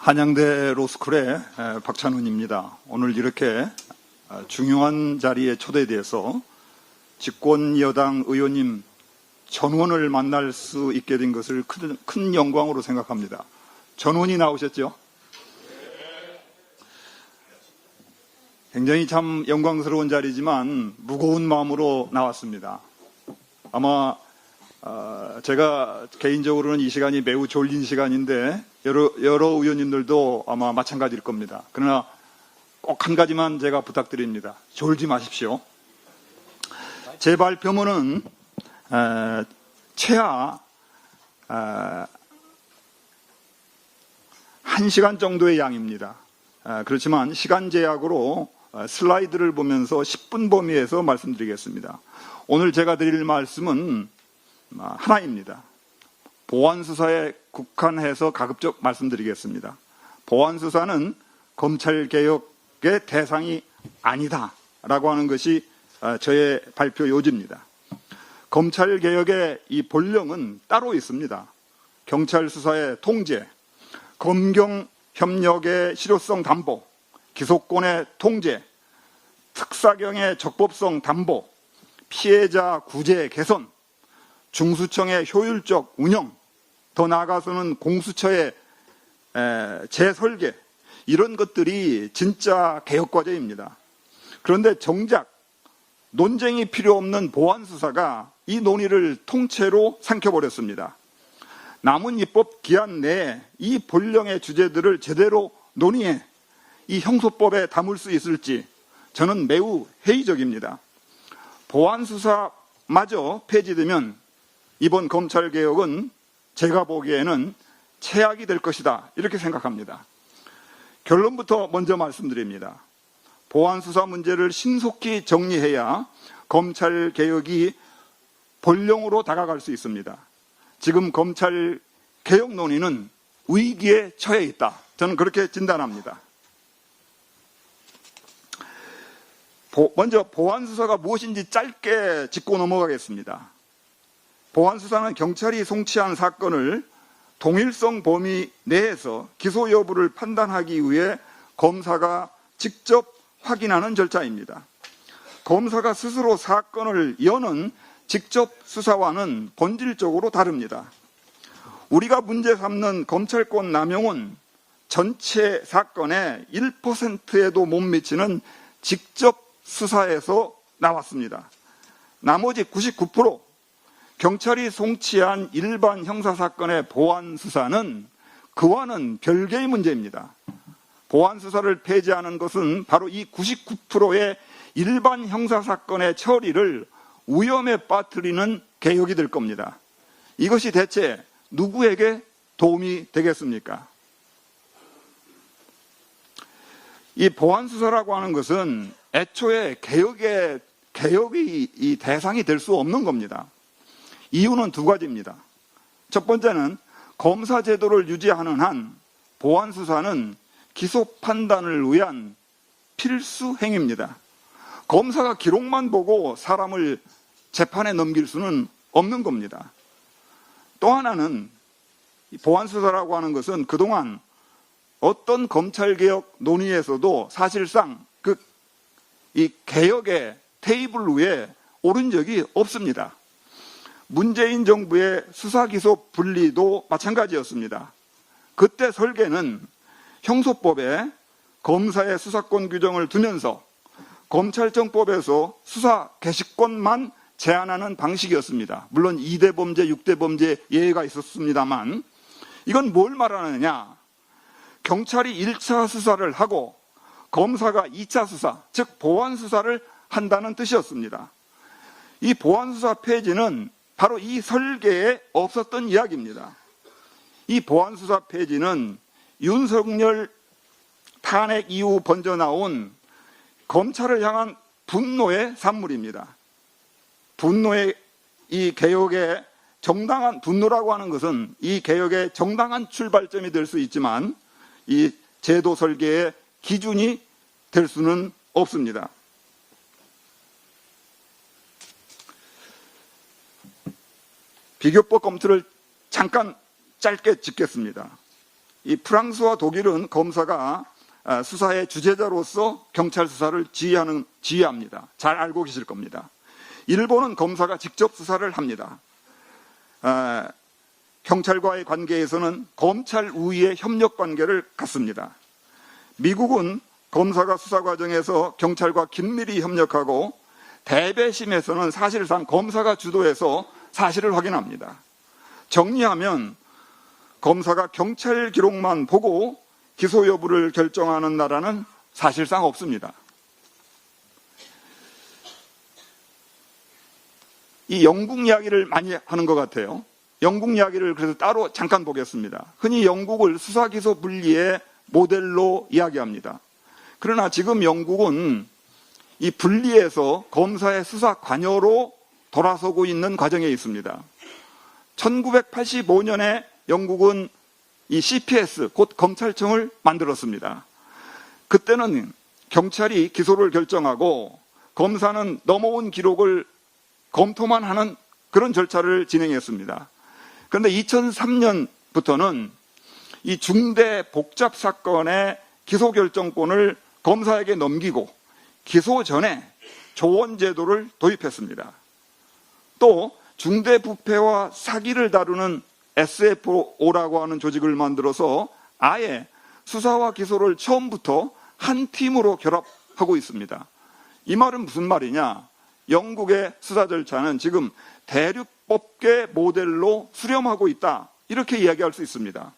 한양대 로스쿨의 박찬훈입니다. 오늘 이렇게 중요한 자리에 초대돼서 집권 여당 의원님 전원을 만날 수 있게 된 것을 큰 영광으로 생각합니다. 전원이 나오셨죠? 굉장히 참 영광스러운 자리지만 무거운 마음으로 나왔습니다. 아마 제가 개인적으로는 이 시간이 매우 졸린 시간인데 여러 의원님들도 아마 마찬가지일 겁니다. 그러나 꼭 한 가지만 제가 부탁드립니다. 졸지 마십시오. 제 발표문은 최하 1시간 정도의 양입니다. 그렇지만 시간 제약으로 슬라이드를 보면서 10분 범위에서 말씀드리겠습니다. 오늘 제가 드릴 말씀은 하나입니다. 보안수사에 국한해서 가급적 말씀드리겠습니다. 보안수사는 검찰개혁의 대상이 아니다라고 하는 것이 저의 발표 요지입니다. 검찰개혁의 이 본령은 따로 있습니다. 경찰수사의 통제, 검경협력의 실효성 담보, 기소권의 통제, 특사경의 적법성 담보, 피해자 구제 개선, 중수청의 효율적 운영, 더 나아가서는 공수처의 재설계, 이런 것들이 진짜 개혁과제입니다. 그런데 정작 논쟁이 필요 없는 보안수사가 이 논의를 통째로 삼켜버렸습니다. 남은 입법 기한 내에 이 본령의 주제들을 제대로 논의해 이 형소법에 담을 수 있을지 저는 매우 회의적입니다. 보안수사마저 폐지되면 이번 검찰개혁은 제가 보기에는 최악이 될 것이다, 이렇게 생각합니다. 결론부터 먼저 말씀드립니다. 보안수사 문제를 신속히 정리해야 검찰개혁이 본령으로 다가갈 수 있습니다. 지금 검찰개혁 논의는 위기에 처해 있다, 저는 그렇게 진단합니다. 먼저 보안수사가 무엇인지 짧게 짚고 넘어가겠습니다. 보안수사는 경찰이 송치한 사건을 동일성 범위 내에서 기소 여부를 판단하기 위해 검사가 직접 확인하는 절차입니다. 검사가 스스로 사건을 여는 직접 수사와는 본질적으로 다릅니다. 우리가 문제 삼는 검찰권 남용은 전체 사건의 1%에도 못 미치는 직접 수사에서 나왔습니다. 나머지 99%, 경찰이 송치한 일반 형사사건의 보안수사는 그와는 별개의 문제입니다. 보안수사를 폐지하는 것은 바로 이 99%의 일반 형사사건의 처리를 위험에 빠뜨리는 개혁이 될 겁니다. 이것이 대체 누구에게 도움이 되겠습니까? 이 보안수사라고 하는 것은 애초에 개혁이 이 대상이 될 수 없는 겁니다. 이유는 두 가지입니다. 첫 번째는 검사 제도를 유지하는 한 보안수사는 기소 판단을 위한 필수 행위입니다. 검사가 기록만 보고 사람을 재판에 넘길 수는 없는 겁니다. 또 하나는 보안수사라고 하는 것은 그동안 어떤 검찰개혁 논의에서도 사실상 이 개혁의 테이블 위에 오른 적이 없습니다. 문재인 정부의 수사기소 분리도 마찬가지였습니다. 그때 설계는 형소법에 검사의 수사권 규정을 두면서 검찰청법에서 수사 개시권만 제한하는 방식이었습니다. 물론 2대 범죄, 6대 범죄 예외가 있었습니다만, 이건 뭘 말하느냐? 경찰이 1차 수사를 하고 검사가 2차 수사, 즉 보안수사를 한다는 뜻이었습니다. 이 보안수사 폐지는 바로 이 설계에 없었던 이야기입니다. 이 보안수사 폐지는 윤석열 탄핵 이후 번져나온 검찰을 향한 분노의 산물입니다. 분노의 이 개혁의 정당한, 분노라고 하는 것은 이 개혁의 정당한 출발점이 될 수 있지만 이 제도 설계의 기준이 될 수는 없습니다. 비교법 검토를 잠깐 짧게 짚겠습니다. 이 프랑스와 독일은 검사가 수사의 주재자로서 경찰 수사를 지휘합니다. 잘 알고 계실 겁니다. 일본은 검사가 직접 수사를 합니다. 경찰과의 관계에서는 검찰 우위의 협력 관계를 갖습니다. 미국은 검사가 수사 과정에서 경찰과 긴밀히 협력하고 대배심에서는 사실상 검사가 주도해서 사실을 확인합니다. 정리하면 검사가 경찰 기록만 보고 기소 여부를 결정하는 나라는 사실상 없습니다. 이 영국 이야기를 많이 하는 것 같아요. 영국 이야기를 그래서 따로 잠깐 보겠습니다. 흔히 영국을 수사 기소 분리의 모델로 이야기합니다. 그러나 지금 영국은 이 분리에서 검사의 수사 관여로 돌아서고 있는 과정에 있습니다. 1985년에 영국은 이 CPS, 곧 검찰청을 만들었습니다. 그때는 경찰이 기소를 결정하고 검사는 넘어온 기록을 검토만 하는 그런 절차를 진행했습니다. 그런데 2003년부터는 이 중대 복잡 사건의 기소 결정권을 검사에게 넘기고 기소 전에 조언 제도를 도입했습니다. 또 중대 부패와 사기를 다루는 SFO라고 하는 조직을 만들어서 아예 수사와 기소를 처음부터 한 팀으로 결합하고 있습니다. 이 말은 무슨 말이냐? 영국의 수사 절차는 지금 대륙법계 모델로 수렴하고 있다. 이렇게 이야기할 수 있습니다.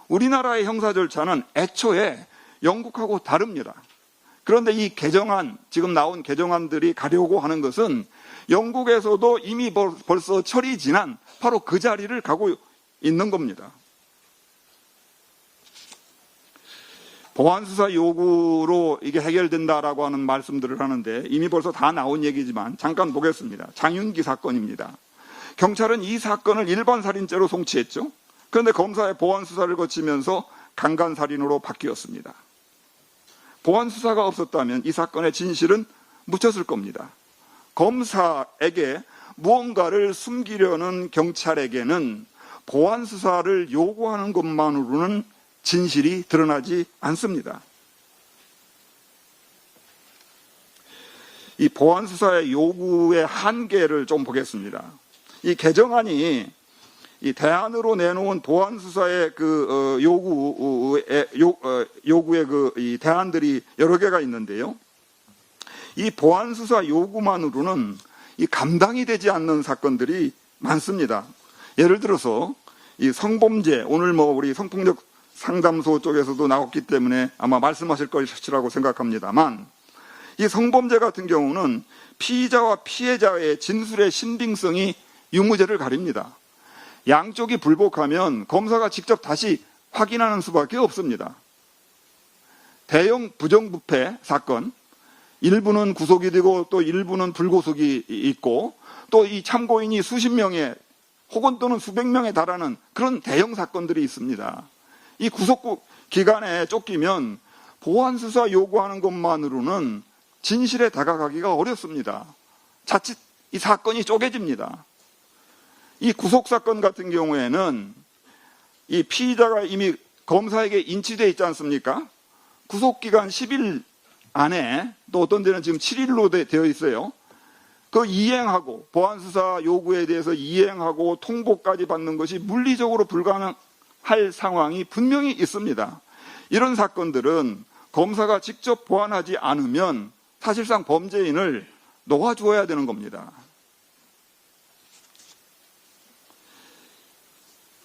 우리나라의 형사 절차는 애초에 영국하고 다릅니다. 그런데 이 개정안, 지금 나온 개정안들이 가려고 하는 것은 영국에서도 이미 벌써 철이 지난 바로 그 자리를 가고 있는 겁니다. 보안수사 요구로 이게 해결된다라고 하는 말씀들을 하는데 이미 벌써 다 나온 얘기지만 잠깐 보겠습니다. 장윤기 사건입니다. 경찰은 이 사건을 일반 살인죄로 송치했죠. 그런데 검사의 보안수사를 거치면서 강간살인으로 바뀌었습니다. 보안수사가 없었다면 이 사건의 진실은 묻혔을 겁니다. 검사에게 무언가를 숨기려는 경찰에게는 보안수사를 요구하는 것만으로는 진실이 드러나지 않습니다. 이 보안수사의 요구의 한계를 좀 보겠습니다. 이 개정안이 이 대안으로 내놓은 보안수사의 그 요구의 이 대안들이 여러 개가 있는데요. 이 보안수사 요구만으로는 이 감당이 되지 않는 사건들이 많습니다. 예를 들어서 이 성범죄, 오늘 우리 성폭력 상담소 쪽에서도 나왔기 때문에 아마 말씀하실 것이라고 생각합니다만, 이 성범죄 같은 경우는 피의자와 피해자의 진술의 신빙성이 유무죄를 가립니다. 양쪽이 불복하면 검사가 직접 다시 확인하는 수밖에 없습니다. 대형 부정부패 사건, 일부는 구속이 되고 또 일부는 불구속이 있고 또 이 참고인이 수십 명에 혹은 또는 수백 명에 달하는 그런 대형 사건들이 있습니다. 이 구속 기간에 쫓기면 보안수사 요구하는 것만으로는 진실에 다가가기가 어렵습니다. 자칫 이 사건이 쪼개집니다. 이 구속사건 같은 경우에는 이 피의자가 이미 검사에게 인치되어 있지 않습니까? 구속기간 10일 안에, 또 어떤 데는 지금 7일로 되어 있어요. 그 이행하고 보안수사 요구에 대해서 이행하고 통보까지 받는 것이 물리적으로 불가능할 상황이 분명히 있습니다. 이런 사건들은 검사가 직접 보완하지 않으면 사실상 범죄인을 놓아주어야 되는 겁니다.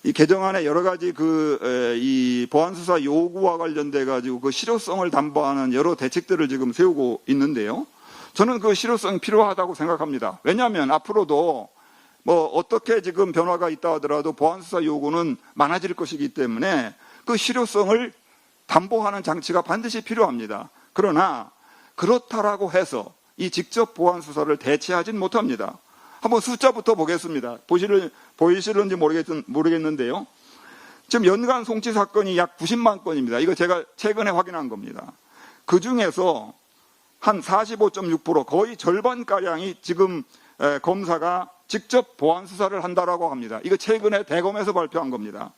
이 개정안에 여러 가지 이 보안수사 요구와 관련돼 가지고 그 실효성을 담보하는 여러 대책들을 지금 세우고 있는데요. 저는 그 실효성이 필요하다고 생각합니다. 왜냐하면 앞으로도 어떻게 지금 변화가 있다 하더라도 보안수사 요구는 많아질 것이기 때문에 그 실효성을 담보하는 장치가 반드시 필요합니다. 그러나 그렇다라고 해서 이 직접 보안수사를 대체하진 못합니다. 한번 숫자부터 보겠습니다. 보이실는지 모르겠는데요. 지금 연간 송치 사건이 약 90만 건입니다. 이거 제가 최근에 확인한 겁니다. 그 중에서 한 45.6%, 거의 절반가량이 지금 검사가 직접 보안수사를 한다라고 합니다. 이거 최근에 대검에서 발표한 겁니다.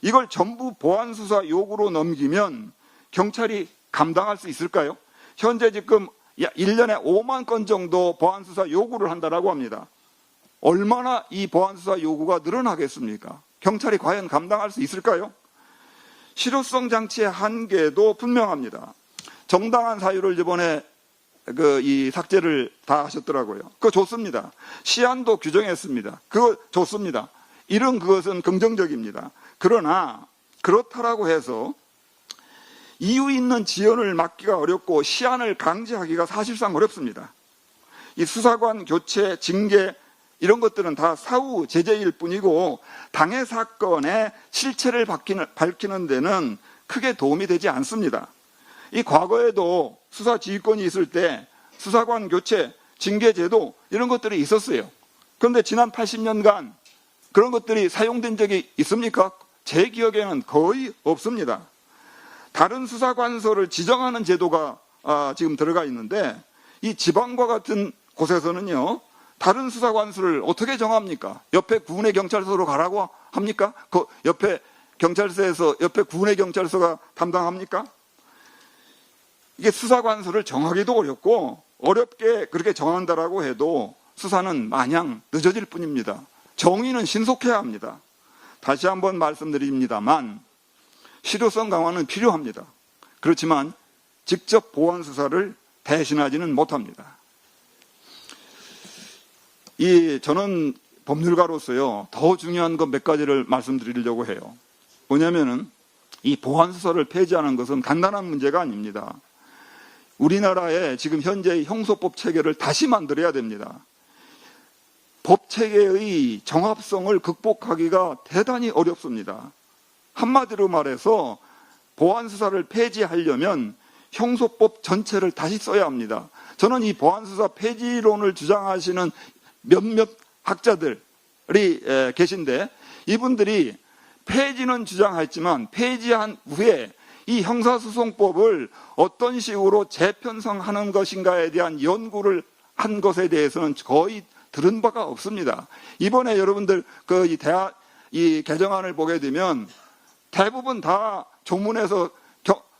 이걸 전부 보안수사 요구로 넘기면 경찰이 감당할 수 있을까요? 현재 지금 1년에 5만 건 정도 보안수사 요구를 한다고 합니다. 얼마나 이 보안수사 요구가 늘어나겠습니까? 경찰이 과연 감당할 수 있을까요? 실효성 장치의 한계도 분명합니다. 정당한 사유를 이번에 이 삭제를 다 하셨더라고요. 그거 좋습니다. 시한도 규정했습니다. 그거 좋습니다. 이런 그것은 긍정적입니다. 그러나 그렇다라고 해서 이유 있는 지연을 막기가 어렵고 시한을 강제하기가 사실상 어렵습니다. 이 수사관 교체, 징계 이런 것들은 다 사후 제재일 뿐이고 당해 사건의 실체를 밝히는 데는 크게 도움이 되지 않습니다. 이 과거에도 수사 지휘권이 있을 때 수사관 교체, 징계 제도 이런 것들이 있었어요. 그런데 지난 80년간 그런 것들이 사용된 적이 있습니까? 제 기억에는 거의 없습니다. 다른 수사관서를 지정하는 제도가 지금 들어가 있는데 이 지방과 같은 곳에서는요, 다른 수사관수를 어떻게 정합니까? 옆에 구내 경찰서로 가라고 합니까? 그 옆에 경찰서에서 옆에 구내 경찰서가 담당합니까? 이게 수사관수를 정하기도 어렵고 어렵게 그렇게 정한다라고 해도 수사는 마냥 늦어질 뿐입니다. 정의는 신속해야 합니다. 다시 한번 말씀드립니다만 실효성 강화는 필요합니다. 그렇지만 직접 보안 수사를 대신하지는 못합니다. 저는 법률가로서요, 더 중요한 것 몇 가지를 말씀드리려고 해요. 뭐냐면은 이 보안 수사를 폐지하는 것은 간단한 문제가 아닙니다. 우리나라의 지금 현재의 형소법 체계를 다시 만들어야 됩니다. 법 체계의 정합성을 극복하기가 대단히 어렵습니다. 한마디로 말해서 보안 수사를 폐지하려면 형소법 전체를 다시 써야 합니다. 저는 이 보안 수사 폐지론을 주장하시는 몇몇 학자들이 계신데 이분들이 폐지는 주장했지만 폐지한 후에 이 형사소송법을 어떤 식으로 재편성하는 것인가에 대한 연구를 한 것에 대해서는 거의 들은 바가 없습니다. 이번에 여러분들 이 개정안을 보게 되면 대부분 다 조문에서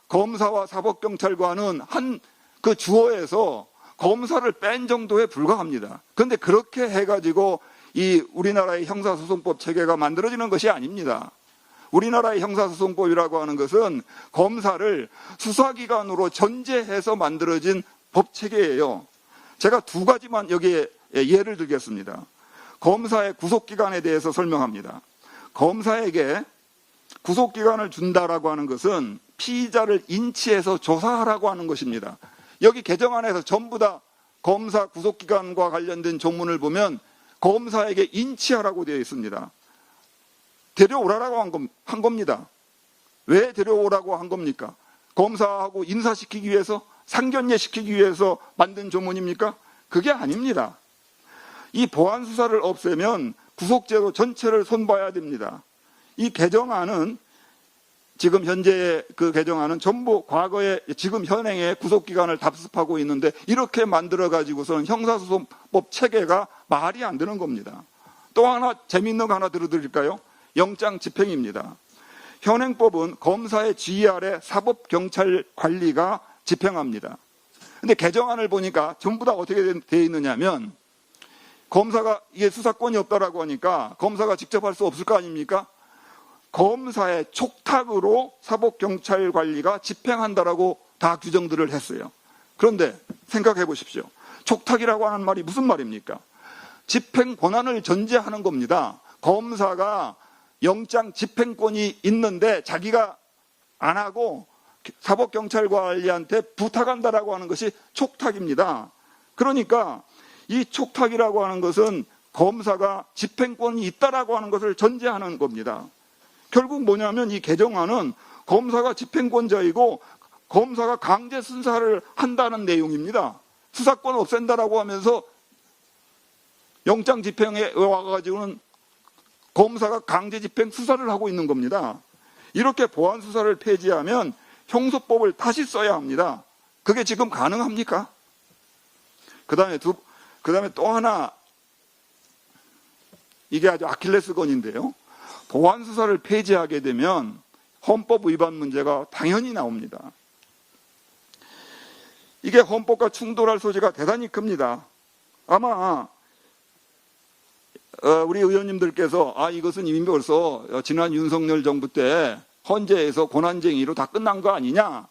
검사와 사법경찰관은 한 그 주어에서 검사를 뺀 정도에 불과합니다. 그런데 그렇게 해가지고 이 우리나라의 형사소송법 체계가 만들어지는 것이 아닙니다. 우리나라의 형사소송법이라고 하는 것은 검사를 수사기관으로 전제해서 만들어진 법체계예요. 제가 두 가지만 여기에 예를 들겠습니다. 검사의 구속기간에 대해서 설명합니다. 검사에게 구속기간을 준다라고 하는 것은 피의자를 인치해서 조사하라고 하는 것입니다. 여기 개정안에서 전부 다 검사 구속기간과 관련된 조문을 보면 검사에게 인치하라고 되어 있습니다. 데려오라고 한 겁니다. 왜 데려오라고 한 겁니까? 검사하고 인사시키기 위해서, 상견례시키기 위해서 만든 조문입니까? 그게 아닙니다. 이 보안수사를 없애면 구속제도 전체를 손봐야 됩니다. 이 개정안은 지금 현재 그 개정안은 전부 과거에 지금 현행의 구속기관을 답습하고 있는데 이렇게 만들어가지고서는 형사소송법 체계가 말이 안 되는 겁니다. 또 하나 재미있는 거 하나 들어드릴까요? 영장 집행입니다. 현행법은 검사의 지휘 아래 사법경찰관리가 집행합니다. 근데 개정안을 보니까 전부 다 어떻게 되어 있느냐면 검사가 이게 수사권이 없다라고 하니까 검사가 직접 할 수 없을 거 아닙니까? 검사의 촉탁으로 사법경찰관리가 집행한다라고 다 규정들을 했어요. 그런데 생각해 보십시오. 촉탁이라고 하는 말이 무슨 말입니까? 집행 권한을 전제하는 겁니다. 검사가 영장 집행권이 있는데 자기가 안 하고 사법경찰관리한테 부탁한다라고 하는 것이 촉탁입니다. 그러니까 이 촉탁이라고 하는 것은 검사가 집행권이 있다라고 하는 것을 전제하는 겁니다. 결국 뭐냐면 이 개정안은 검사가 집행권자이고 검사가 강제 수사를 한다는 내용입니다. 수사권 없앤다라고 하면서 영장 집행에 와가지고는 검사가 강제 집행 수사를 하고 있는 겁니다. 이렇게 보안 수사를 폐지하면 형소법을 다시 써야 합니다. 그게 지금 가능합니까? 그 다음에 또 하나, 이게 아주 아킬레스건인데요. 보안수사를 폐지하게 되면 헌법 위반 문제가 당연히 나옵니다. 이게 헌법과 충돌할 소지가 대단히 큽니다. 아마 우리 의원님들께서 이것은 이미 벌써 지난 윤석열 정부 때 헌재에서 권한쟁의로 다 끝난 거 아니냐,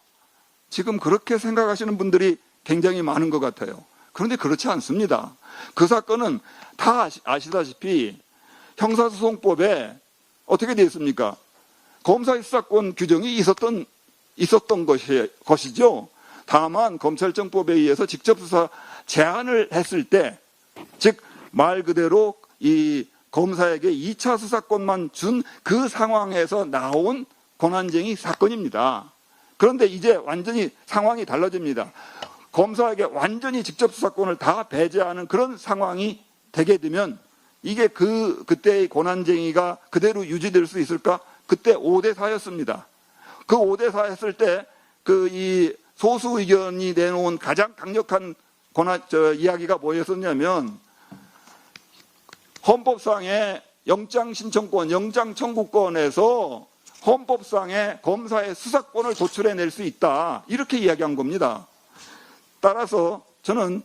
지금 그렇게 생각하시는 분들이 굉장히 많은 것 같아요. 그런데 그렇지 않습니다. 그 사건은 다 아시다시피 형사소송법에 어떻게 되어 있습니까? 검사의 수사권 규정이 있었던 것이죠. 다만 검찰청법에 의해서 직접 수사 제한을 했을 때, 즉 말 그대로 이 검사에게 2차 수사권만 준 그 상황에서 나온 권한쟁의 사건입니다. 그런데 이제 완전히 상황이 달라집니다. 검사에게 완전히 직접 수사권을 다 배제하는 그런 상황이 되게 되면 이게 그때의 권한쟁의가 그대로 유지될 수 있을까? 그때 5대 4였습니다. 그 5대 4였을 때 이 소수 의견이 내놓은 가장 강력한 이야기가 뭐였었냐면, 헌법상의 영장 신청권, 영장 청구권에서 헌법상의 검사의 수사권을 도출해낼 수 있다, 이렇게 이야기한 겁니다. 따라서 저는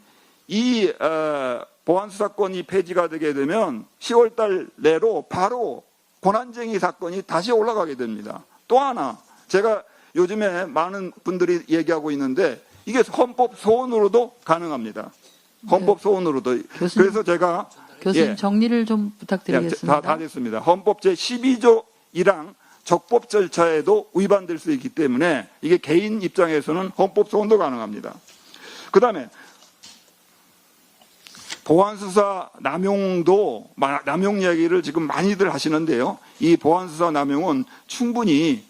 이 보안수사권이 폐지가 되게 되면 10월달 내로 바로 권한쟁의 사건이 다시 올라가게 됩니다. 또 하나, 제가 요즘에 많은 분들이 얘기하고 있는데 이게 헌법 소원으로도 가능합니다. 헌법 소원으로도. 교수님, 그래서 제가 교수님 정리를 좀 부탁드리겠습니다. 다 됐습니다. 헌법 제12조 1항 적법 절차에도 위반될 수 있기 때문에 이게 개인 입장에서는 헌법 소원도 가능합니다. 그 다음에 보안수사 남용 이야기를 지금 많이들 하시는데요. 이 보안수사 남용은 충분히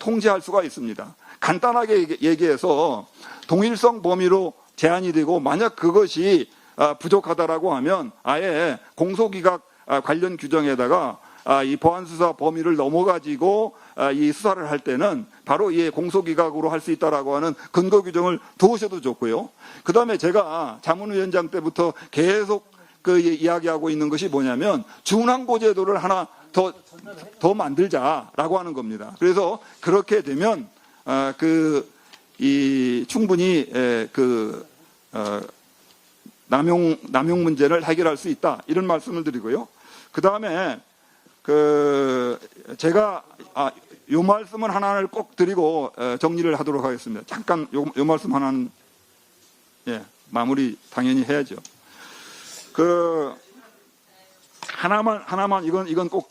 통제할 수가 있습니다. 간단하게 얘기해서 동일성 범위로 제한이 되고, 만약 그것이 부족하다라고 하면 아예 공소기각 관련 규정에다가 이 보안수사 범위를 넘어가지고 이 수사를 할 때는 바로 이 공소기각으로 할 수 있다라고 하는 근거 규정을 두으셔도 좋고요. 그 다음에 제가 자문위원장 때부터 계속 이야기하고 있는 것이 뭐냐면, 준항고제도를 하나 더 만들자라고 하는 겁니다. 그래서 그렇게 되면 충분히 남용 문제를 해결할 수 있다, 이런 말씀을 드리고요. 그 다음에 제가 요 말씀은 하나를 꼭 드리고 정리를 하도록 하겠습니다. 잠깐 요 말씀 하나는 마무리 당연히 해야죠. 하나만 이건 꼭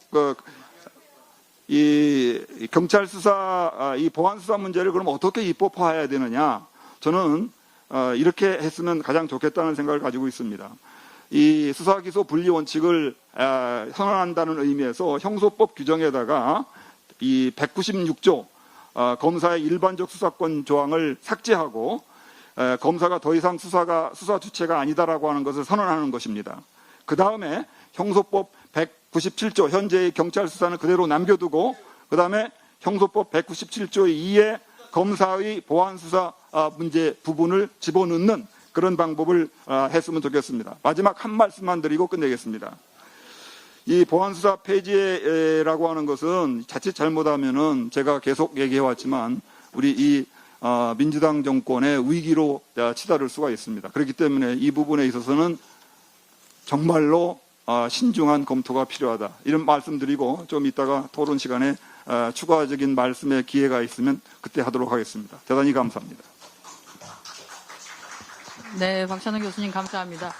이 경찰 수사, 이 보안 수사 문제를 그럼 어떻게 입법화해야 되느냐? 저는 이렇게 했으면 가장 좋겠다는 생각을 가지고 있습니다. 이 수사 기소 분리 원칙을 선언한다는 의미에서 형소법 규정에다가 이 196조 검사의 일반적 수사권 조항을 삭제하고 검사가 더 이상 수사 주체가 아니다라고 하는 것을 선언하는 것입니다. 그 다음에 형소법 197조 현재의 경찰 수사는 그대로 남겨두고, 그 다음에 형소법 197조 2에 검사의 보안 수사 문제 부분을 집어넣는 그런 방법을 했으면 좋겠습니다. 마지막 한 말씀만 드리고 끝내겠습니다. 이 보안수사 폐지라고 하는 것은 자칫 잘못하면은 제가 계속 얘기해왔지만 우리 이 민주당 정권의 위기로 치달을 수가 있습니다. 그렇기 때문에 이 부분에 있어서는 정말로 신중한 검토가 필요하다, 이런 말씀드리고, 좀 이따가 토론 시간에 추가적인 말씀의 기회가 있으면 그때 하도록 하겠습니다. 대단히 감사합니다. 네, 박찬호 교수님 감사합니다.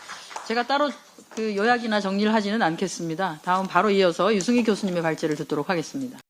제가 따로 요약이나 정리를 하지는 않겠습니다. 다음 바로 이어서 유승희 교수님의 발제를 듣도록 하겠습니다.